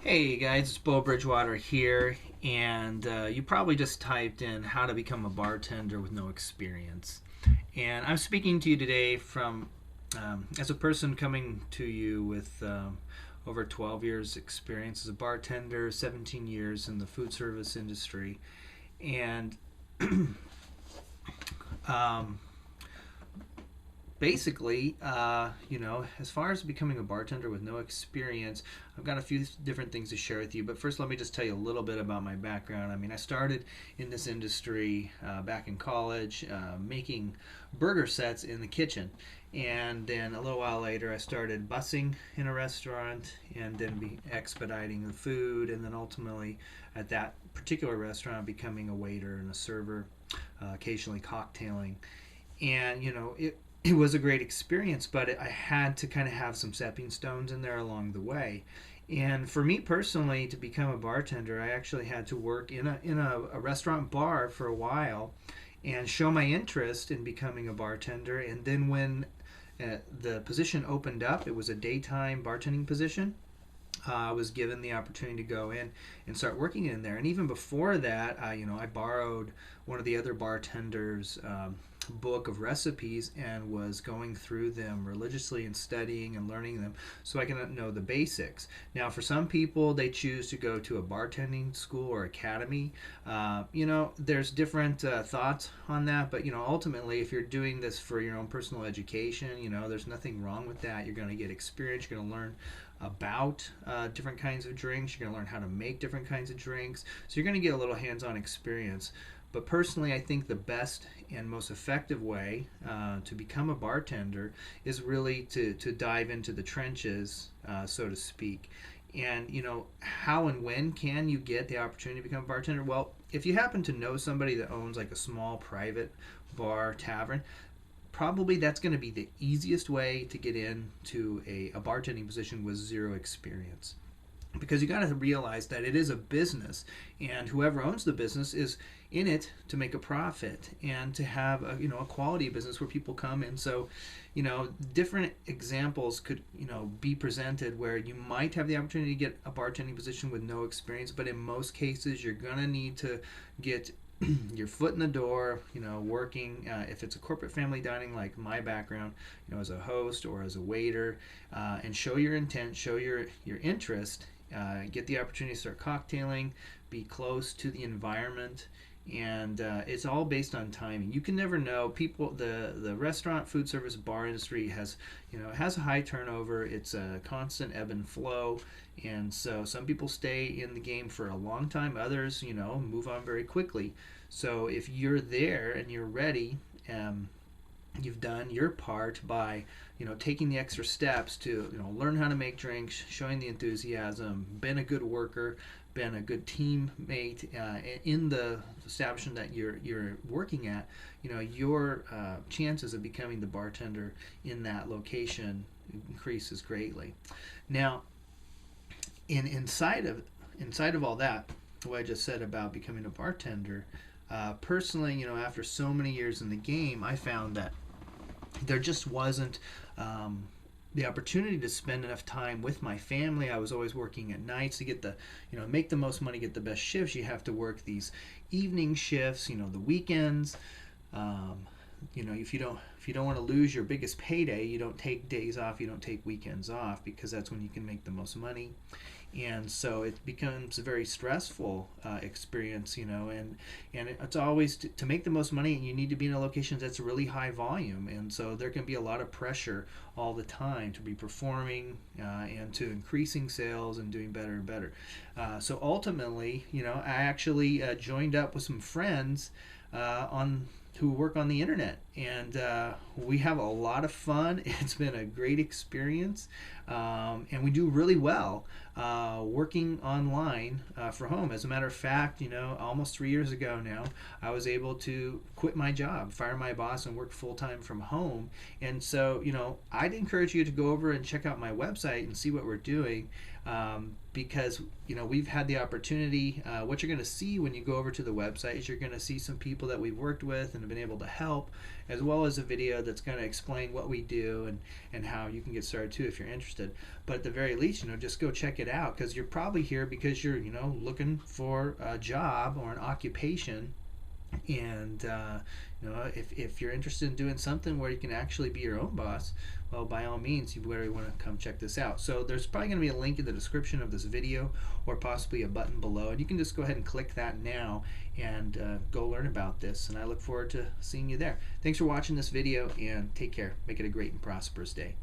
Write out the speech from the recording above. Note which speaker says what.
Speaker 1: Hey guys, it's Bo Bridgewater here, and you probably just typed in how to become a bartender with no experience. And I'm speaking to you today from as a person coming to you with over 12 years experience as a bartender, 17 years in the food service industry, and um, basically, as far as becoming a bartender with no experience, I've got a few different things to share with you. But first, let me just tell you a little bit about my background. I mean, I started in this industry back in college, making burger sets in the kitchen. And then a little while later, I started bussing in a restaurant and then expediting the food. And then ultimately, at that particular restaurant, becoming a waiter and a server, occasionally cocktailing. And, it was a great experience, but I had to kind of have some stepping stones in there along the way. And for me personally, to become a bartender, I actually had to work in a restaurant bar for a while and show my interest in becoming a bartender. And then when the position opened up, it was a daytime bartending position. I was given the opportunity to go in and start working in there. And even before that, I borrowed one of the other bartenders' book of recipes and was going through them religiously and studying and learning them so I can know the basics. Now, for some people, they choose to go to a bartending school or academy. There's different thoughts on that, but ultimately, if you're doing this for your own personal education, there's nothing wrong with that. You're going to get experience. You're going to learn about different kinds of drinks. You're going to learn how to make different kinds of drinks. So you're going to get a little hands-on experience. But personally, I think the best and most effective way to become a bartender is really to dive into the trenches, so to speak. And, how and when can you get the opportunity to become a bartender? Well, if you happen to know somebody that owns like a small private bar, tavern, probably that's going to be the easiest way to get into a bartending position with zero experience, because you got to realize that it is a business, and whoever owns the business is in it to make a profit and to have a quality business where people come in. So different examples could be presented where you might have the opportunity to get a bartending position with no experience, but in most cases you're going to need to get your foot in the door, working. If it's a corporate family dining like my background, as a host or as a waiter, and show your intent, show your interest, get the opportunity to start cocktailing, be close to the environment, and it's all based on timing. You can never know. People, the restaurant, food service, bar industry has a high turnover. It's a constant ebb and flow, and so some people stay in the game for a long time. Others, move on very quickly. So if you're there and you're ready, you've done your part by taking the extra steps to learn how to make drinks, showing the enthusiasm, been a good worker, been a good teammate in the establishment that you're working at. Your chances of becoming the bartender in that location increases greatly. Now, inside of all that, what I just said about becoming a bartender, personally, after so many years in the game, I found that there just wasn't the opportunity to spend enough time with my family. I was always working at nights to get make the most money, get the best shifts. You have to work these evening shifts, the weekends. If you don't want to lose your biggest payday, you don't take days off, you don't take weekends off, because that's when you can make the most money. And so it becomes a very stressful experience, and it's always to make the most money, and you need to be in a location that's really high volume, and so there can be a lot of pressure all the time to be performing and to increasing sales and doing better and better. So ultimately, I actually joined up with some friends on who work on the internet, and we have a lot of fun. It's been a great experience, and we do really well working online for home. As a matter of fact, almost 3 years ago now, I was able to quit my job, fire my boss, and work full-time from home. And so I'd encourage you to go over and check out my website and see what we're doing, because we've had the opportunity. What you're going to see when you go over to the website is you're going to see some people that we've worked with and been able to help, as well as a video that's going to explain what we do and how you can get started too if you're interested. But at the very least, just go check it out, because you're probably here because you're looking for a job or an occupation. And if you're interested in doing something where you can actually be your own boss, well, by all means, you really want to come check this out. So there's probably going to be a link in the description of this video, or possibly a button below, and you can just go ahead and click that now and go learn about this. And I look forward to seeing you there. Thanks for watching this video, and take care. Make it a great and prosperous day.